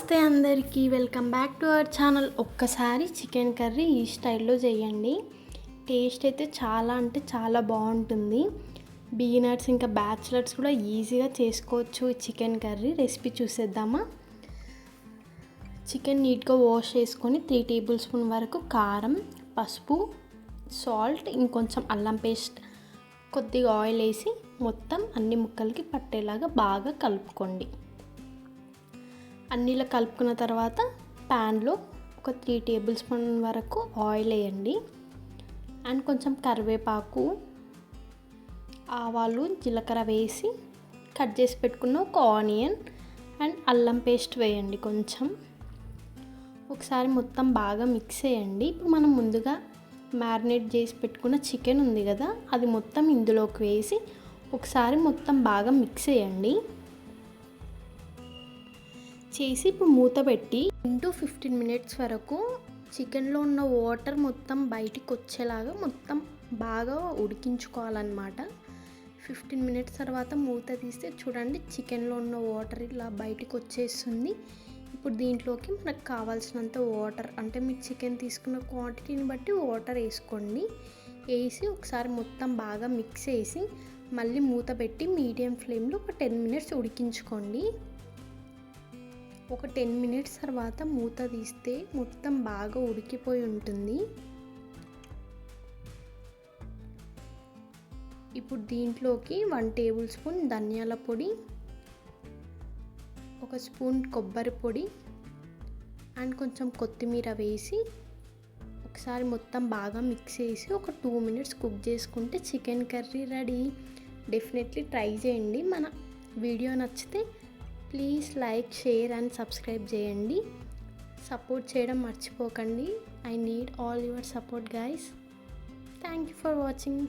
నమస్తే అందరికీ, welcome back to our channel. ఒక్కసారి చికెన్ కర్రీ ఈ స్టైల్లో చేయండి. టేస్ట్ అయితే చాలా అంటే చాలా బాగుంటుంది. బిగినర్స్ ఇంకా బ్యాచిలర్స్ కూడా ఈజీగా చేసుకోవచ్చు ఈ చికెన్ కర్రీ. రెసిపీ చూసేద్దామా. చికెన్ నీట్గా వాష్ చేసుకొని 3 టేబుల్ స్పూన్ వరకు కారం, పసుపు, సాల్ట్, ఇంకొంచెం అల్లం పేస్ట్, కొద్దిగా ఆయిల్ వేసి మొత్తం అన్ని ముక్కలకి పట్టేలాగా బాగా కలుపుకోండి. అన్నిలా కలుపుకున్న తర్వాత ప్యాన్లో ఒక 3 టేబుల్ స్పూన్ వరకు ఆయిల్ వేయండి. అండ్ కొంచెం కరివేపాకు, ఆవాలు, జీలకర్ర వేసి కట్ చేసి పెట్టుకున్న ఒక ఆనియన్ అండ్ అల్లం పేస్ట్ వేయండి. కొంచెం ఒకసారి మొత్తం బాగా మిక్స్ చేయండి. ఇప్పుడు మనం ముందుగా మ్యారినేట్ చేసి పెట్టుకున్న చికెన్ ఉంది కదా, అది మొత్తం ఇందులోకి వేసి ఒకసారి మొత్తం బాగా మిక్స్ చేయండి. ఇప్పుడు మూత పెట్టి 15 మినిట్స్ వరకు చికెన్లో ఉన్న వాటర్ మొత్తం బయటికి వచ్చేలాగా మొత్తం బాగా ఉడికించుకోవాలన్నమాట. 15 మినిట్స్ తర్వాత మూత తీస్తే చూడండి, చికెన్లో ఉన్న వాటర్ ఇలా బయటికి వచ్చేస్తుంది. ఇప్పుడు దీంట్లోకి మనకు కావాల్సినంత వాటర్, అంటే మీరు చికెన్ తీసుకున్న క్వాంటిటీని బట్టి వాటర్ వేసుకోండి. వేసి ఒకసారి మొత్తం బాగా మిక్స్ చేసి మళ్ళీ మూత పెట్టి మీడియం ఫ్లేమ్లో ఒక 10 మినిట్స్ ఉడికించుకోండి. ఒక 10 మినిట్స్ తర్వాత మూత తీస్తే మొత్తం బాగా ఉడికిపోయి ఉంటుంది. ఇప్పుడు దీంట్లోకి 1 టేబుల్ స్పూన్ ధనియాల పొడి, 1 స్పూన్ కొబ్బరి పొడి అండ్ కొంచెం కొత్తిమీర వేసి ఒకసారి మొత్తం బాగా మిక్స్ చేసి ఒక 2 మినిట్స్ కుక్ చేసుకుంటే chicken curry ready. Definitely try చేయండి. మన వీడియో నచ్చితే please like, share and subscribe చేయండి. సపోర్ట్ చేయడం మర్చిపోకండి. I need all your support guys. Thank you for watching.